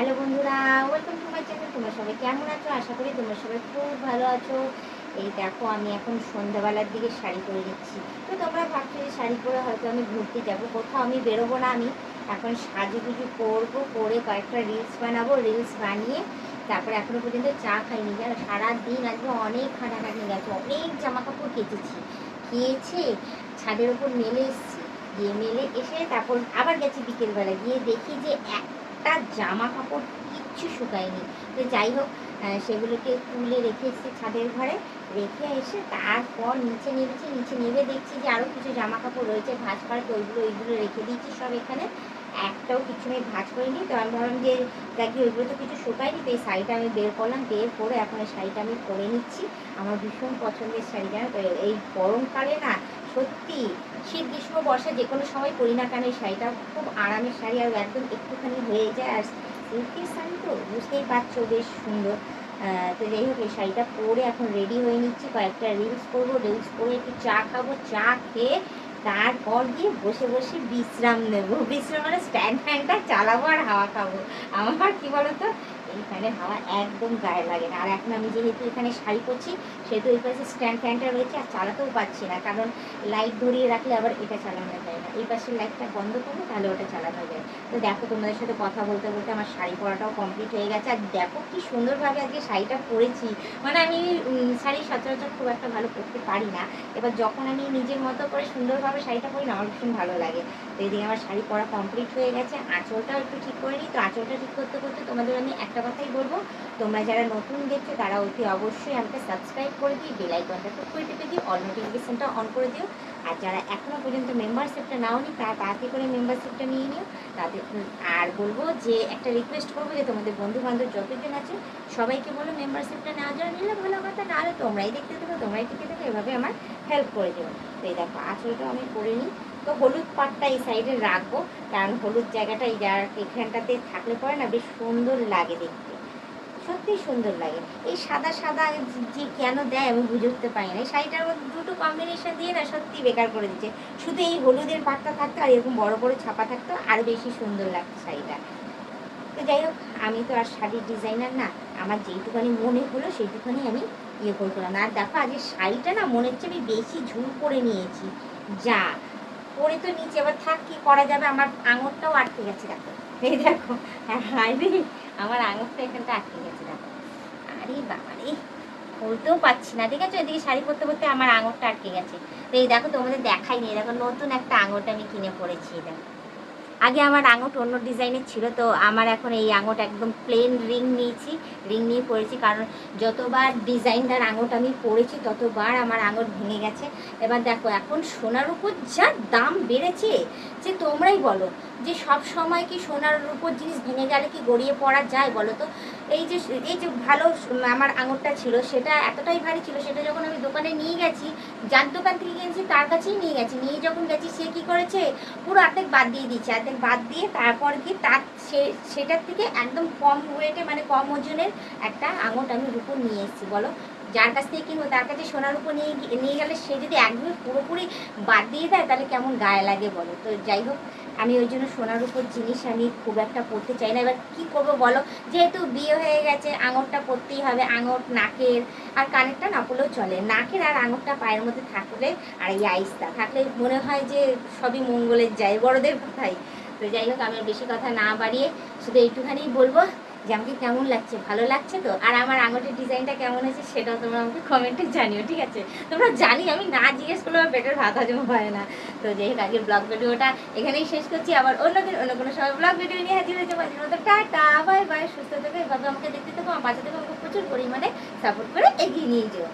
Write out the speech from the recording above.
Hello বন্ধুরা, welcome to my channel. তোমরা সবাই কেমন আছো? আশা করি তোমরা সবাই খুব ভালো আছো। এই দেখো, আমি এখন সন্ধ্যাবেলার দিকে শাড়ি পরে নিচ্ছি। তো তোমরা ভাবছো যে শাড়ি পরে হয়তো আমি ঘুরতে যাবো, কোথাও আমি বেরোবো না। আমি এখন সাজুগুজু করবো, করে কয়েকটা রিলস বানাবো। রিলস বানিয়ে তারপরে এখনো পর্যন্ত চা খাইনি, জানো। সারাদিন আজকে অনেক খাটাখাটনি গেছে, অনেক জামা কাপড় কেচেছি। খেয়েছে ছাদের ওপর মেলে এসেছি, গিয়ে মেলে এসে তারপর আবার গেছি বিকেলবেলা, গিয়ে দেখি যে একটা জামা কাপড় কিচ্ছু শুকায়নি। তো যাই হোক, সেগুলোকে তুলে রেখে এসেছি ছাদের ঘরে। রেখে এসে তারপর নিচে নেমেছি, নিচে নেমে দেখছি যে আরও কিছু জামা কাপড় রয়েছে ভাঁজ করা। তো ওইগুলো রেখে দিয়েছি সব এখানে, একটাও কিছু আমি ভাঁজ করিনি। তো আমি ভাবলাম যে দেখি ওইগুলো তো কিছু শুকায়নি। তো এই শাড়িটা আমি বের করলাম, বের করে এখন এই শাড়িটা আমি পরে নিচ্ছি। আমার ভীষণ পছন্দের শাড়ি, জানো তো। এই গরমকালে না সত্যি, শীত গ্রীষ্ম বর্ষা যে কোনো সময় পরি না কেন এই শাড়িটা খুব আরামের শাড়ি, আর একদম একটুখানি হয়ে যায়। আর সিল্কের শাড়ি তো বুঝতেই পারছো, বেশ সুন্দর। তো যাই হোক, এই শাড়িটা পরে এখন রেডি হয়ে নিচ্ছি, কয়েকটা রিলস করবো। রিলস করে একটু চা খাবো, চা খেয়ে তারপর গিয়ে বসে বসে বিশ্রাম নেবো। বিশ্রাম মানে স্ট্যান্ড ফ্যানটা চালাবো আর হাওয়া খাবো। আমার কি বলতো, এই ফ্যানের হাওয়া একদম গায়ে লাগে না। আর এখন আমি যেহেতু এখানে শাড়ি পরছি, সেহেতু এই পাশে স্ট্যান্ড ফ্যানটা রয়েছে, আর চালাতেও পারছি না, কারণ লাইট ধরিয়ে রাখলে আবার এটা চালানো যায় না। এই পাশের লাইটটা বন্ধ করবো, তাহলে ওটা চালানো যায়। তো দেখো, তোমাদের সাথে কথা বলতে বলতে আমার শাড়ি পরাটাও কমপ্লিট হয়ে গেছে। আর দেখো কি সুন্দরভাবে আজকে শাড়িটা পরেছি। মানে আমি শাড়ি সচরাচর খুব একটা ভালো পরতে পারি না। এবার যখন আমি নিজের মতো করে সুন্দরভাবে শাড়িটা পরি না, আমার ভীষণ ভালো লাগে। তো এদিকে আমার শাড়ি পরা কমপ্লিট হয়ে গেছে। আঁচলটাও একটু ঠিক করে নিই। তো আঁচলটা ঠিক করতে করতে তোমাদের আমি একটা কথাই বলবো, তোমরা যারা নতুন দেখছো তারা অতি অবশ্যই আমাকে সাবস্ক্রাইব করে দিই, বেল আইকনটা টুক করে টিপে দিও, অল নোটিফিকেশনটা অন করে দিও। আর যারা এখনও পর্যন্ত মেম্বারশিপটা নাও নি, তারা তাড়াতাড়ি করে মেম্বারশিপটা নিয়ে নিও তাদের। আর বলবো যে একটা রিকোয়েস্ট করবো যে তোমাদের বন্ধু বান্ধব যতজন আছে সবাইকে বলো মেম্বারশিপটা নেওয়ার জন্য। নিলে ভালো কথা, নাহলে তোমরাই দেখতে থাকো, তোমরাই টিকে থাকো, এভাবে আমার হেল্প করে দেবো। তো এই দেখো, আঁচলটা আমি করে নিই। তো হলুদ পাটটা এই সাইডে রাখবো, কারণ হলুদ জায়গাটা এই এখানটাতে থাকলে পরে না বেশ সুন্দর লাগে দেখতে, সত্যি সুন্দর লাগে। এই সাদা সাদা যে কেন দেয় আমি বুঝে উঠতে পারি না। এই শাড়িটার মধ্যে দুটো কম্বিনেশন দিয়ে না সত্যি বেকার করে দিচ্ছে। শুধু এই হলুদের পাটটা থাকতো আর এরকম বড় বড় ছাপা থাকতো, আরও বেশি সুন্দর লাগতো শাড়িটা। তো যাই হোক, আমি তো আর শাড়ির ডিজাইনার না, আমার যেইটুখানি মনে হলো সেইটুখানি আমি ইয়ে করলাম। আর দেখো, আজ শাড়িটা না মনে হচ্ছে আমি বেশি ঝুল করে নিয়েছি। যা পরে তো নিচে আবার থাক, কি করা যাবে। আমার আঙুরটাও আটকে গেছে, দেখো। এই দেখো, হাই রে, আমার আঙুরটা এখানটা আটকে গেছে, দেখো। আরে বাবা রে, বলতেও পারছি না, ঠিক আছে। এদিকে শাড়ি পরতে পরতে আমার আঙুরটা আটকে গেছে। তো এই দেখো, তোমাদের দেখাই নেই, দেখো নতুন একটা আঙুরটা আমি কিনে পড়েছি। দেখো, আগে আমার আঙুট অন্য ডিজাইনের ছিল, তো আমার এখন এই আঙুট একদম প্লেন রিং নিয়েছি, রিং নিয়ে পরেছি। কারণ যতবার ডিজাইনদার আঙুট আমি পরেছি ততবার আমার আঙুট ভেঙে গেছে। এবার দেখো, এখন সোনার উপর যা দাম বেড়েছে, যে তোমরাই বলো যে সব সময় কি সোনার উপর জিনিস ভেঙে গেলে কি গড়িয়ে পড়া যায় বলো তো। এই যে ভালো আমার আঙুরটা ছিল, সেটা এতটাই ভারী ছিল, সেটা যখন আমি দোকানে নিয়ে গেছি, যার দোকান থেকে কিনেছি তার কাছেই নিয়ে গেছি, নিয়ে যখন গেছি সে কী করেছে, পুরো অর্ধেক বাদ দিয়ে দিচ্ছে। অর্ধেক বাদ দিয়ে তারপর কি তার সেটার থেকে একদম কম ওয়েটে, মানে কম ওজনের একটা আঙুট আমি রূপো নিয়ে এসেছি। বলো, যার কাছ থেকে কিনবো তার কাছে সোনার উপর নিয়ে গেলে সে যদি একদমই পুরোপুরি বাদ দিয়ে দেয়, তাহলে কেমন গায়ে লাগে বলো। তো যাই হোক, আমি ওই জন্য সোনার উপর জিনিস আমি খুব একটা পরতে চাই না। এবার কী করবো বলো, যেহেতু বিয়ে হয়ে গেছে আঙুরটা পরতেই হবে। আঙুর, নাকের আর কানেরটা না পরলেও চলে, নাকের আর আঙুরটা পায়ের মধ্যে থাকলে, আর এই আইসটা থাকলে মনে হয় যে সবই মঙ্গলের যায়, বড়দের কথাই। তো যাই হোক, আমি বেশি কথা না বাড়িয়ে শুধু এইটুখানি বলবো যে আমাকে কেমন লাগছে, ভালো লাগছে তো। আর আমার আঙুলের ডিজাইনটা কেমন হয়েছে সেটাও তোমরা আমাকে কমেন্টে জানিও, ঠিক আছে। তোমরা জানি আমি না জিজ্ঞেস করলে আমার পেটের ভাত হজম হয় না। তো যাই হোক, আজকের ব্লগ ভিডিওটা এখানেই শেষ করছি। আবার অন্যদিন অন্য কোনো সময় ব্লগ ভিডিও নিয়ে হাজির হয়ে যাবো। আজকের মতো টাটা, বাই বাই, সুস্থ থেকো, এভাবে আমাকে দেখতে থাকো, আমার বাচ্চা থেকে আমাকে প্রচুর পরিমাণে সাপোর্ট করে এগিয়ে নিয়ে যাও।